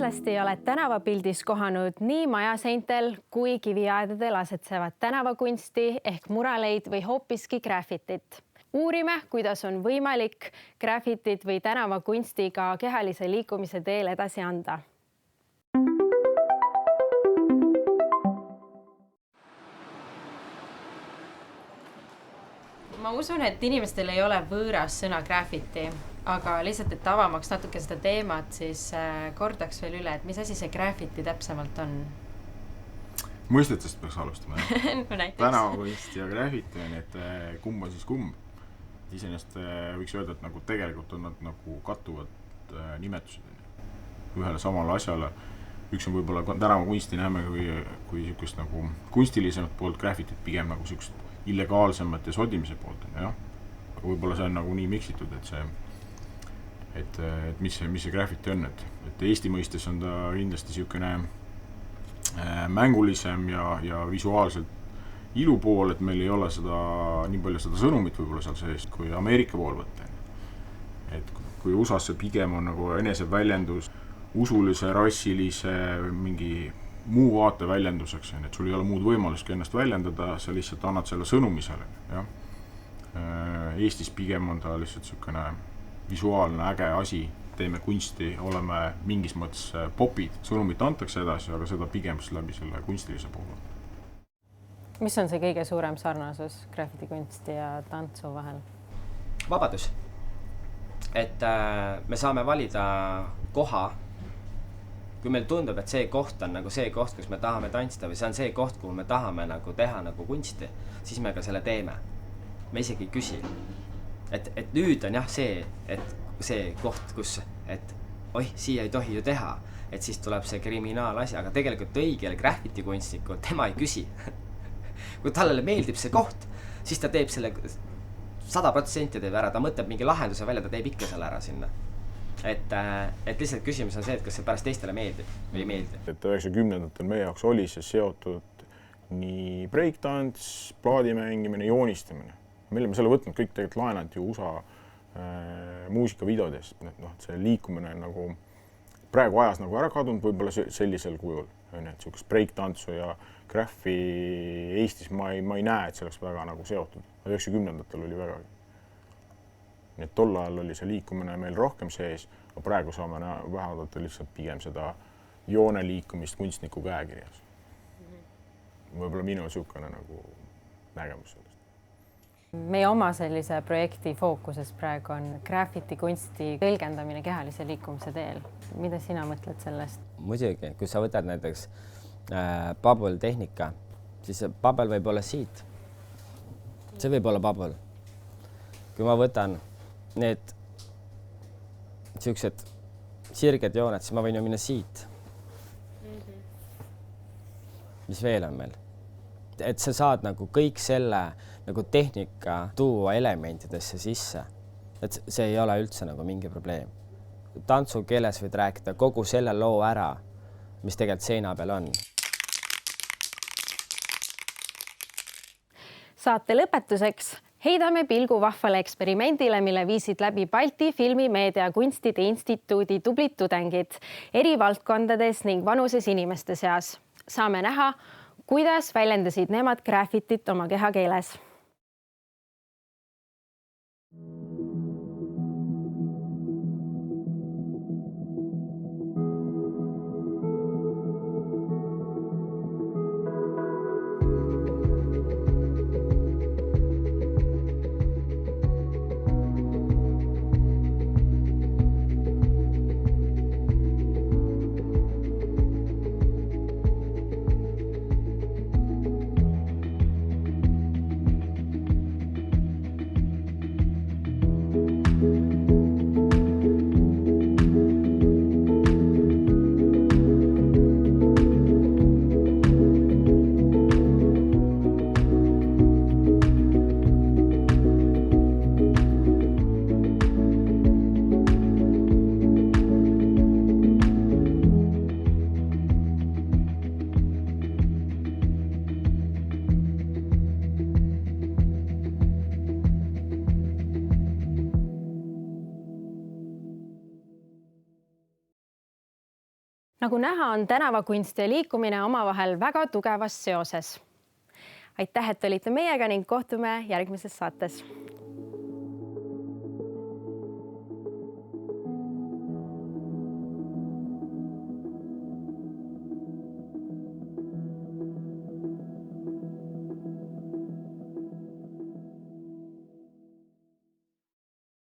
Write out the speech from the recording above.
Kindlasti oled tänavapildis kohanud nii majaseintel kui kiviaedadel asetsevat tänavakunsti ehk muraleid või hoopiski graffitit. Uurime, kuidas on võimalik graffitit või tänavakunstiga kehalise liikumise teel edasi anda. Ma usun, et inimestel ei ole võõras sõna graffiti, aga lihtsalt, et avamaks natuke seda teemat, siis kordaks veel üle, et mis asi see graffiti täpsemalt on? Mõistetest peaks alustama. No, tänavakunst ja graffiti on, et kumb on siis kumb. Iseenesest võiks öelda, et nagu tegelikult on nad nagu kattuvad nimetused ühele samale asjale. Üks on võib-olla tänavakunsti näeme kui sükest nagu kunstilisemat poolt, graffitit pigem nagu sükest illegaalsemat ja sodimise poolt on, jah. Aga võib-olla see on nagu nii miksitud, et mis see graffiti on, et Eesti mõistes on ta kindlasti sükene mängulisem ja visuaalselt ilu pool, et meil ei ole nii palju seda sõnumit võib-olla seal sees, kui Ameerika pool võtta. Et kui USAs see pigem on nagu eneseväljendus usulise, rassilise, mingi muu vaate väljenduseks, et sul ei ole muud võimalust ennast väljendada, sa lihtsalt annad selle sõnumi selle. Ja? Eestis pigem on ta lihtsalt sükene visuaalne, äge asi, teeme kunsti, oleme mingis mõttes popid, sõnumit antakse edasi, aga seda pigem läbi selle kunstilise poole. Mis on see kõige suurem sarnasus graffiti kunsti ja tantsu vahel? Vabadus. Et me saame valida koha, kui meil tundub, et see koht on nagu see koht, kus me tahame tantsida või see on see koht, kuhu me tahame nagu teha nagu kunsti, siis me ka selle teeme. Me isegi ei küsi. Et nüüd on jah see koht, kus, et siia ei tohi ju teha, et siis tuleb see kriminaalasi, aga tegelikult õigele graffiti kunstnikul tema ei küsi. Kui talle meeldib see koht, siis ta teeb selle 100% teeb ära, ta mõtleb mingi lahenduse välja, ta teeb ikka selle ära sinna. Et lihtsalt küsimus on see, et kas see pärast teistele meeldib või ei meeldi. Et 90-ndatel meie jaoks oli see seotud nii breakdance, plaadimängimine, joonistamine. Mille me selle võtnud kõik tegelikult laenanud ju USA muusikavideodest. See liikumine nagu praegu ajas nagu ära kadunud võib-olla sellisel kujul. Et sükest breakdantsu ja graffi Eestis ma ei näe, et see oleks väga nagu seotud. 90-ndatel oli väga. Nii et tol ajal oli see liikumine meil rohkem sees, aga praegu saame vaadata lihtsalt pigem seda joone liikumist kunstniku käekirjas. Võib-olla minu sükane nagu nägemus sellest. Meie oma sellise projekti fookuses praegu on graffiti kunsti tõlgendamine kehalise liikumise teel. Mida sina mõtled sellest? Muidugi, kui sa võtad näiteks bubble tehnika, siis bubble võib olla siit. See võib olla bubble. Kui ma võtan need siuksed sirged jooned, siis ma võin ju minna siit. Mis veel on meil? Et sa saad nagu kõik selle nagu tehnika tuua elementidesse sisse. Et see ei ole üldse nagu mingi probleem. Tantsukeeles võid rääkida kogu selle loo ära, mis tegelikult seina peal on. Saate lõpetuseks heidame pilgu vahvale eksperimendile, mille viisid läbi Balti Filmimeedia Kunstide Instituudi tublid tudengid eri valdkondades ning vanuses inimeste seas. Saame näha, kuidas väljendasid nemad graffitit oma kehakeeles. nagu näha, on tänavakunst ja liikumine omavahel väga tugevas seoses. Aitäh, et olite meiega ning kohtume järgmises saates.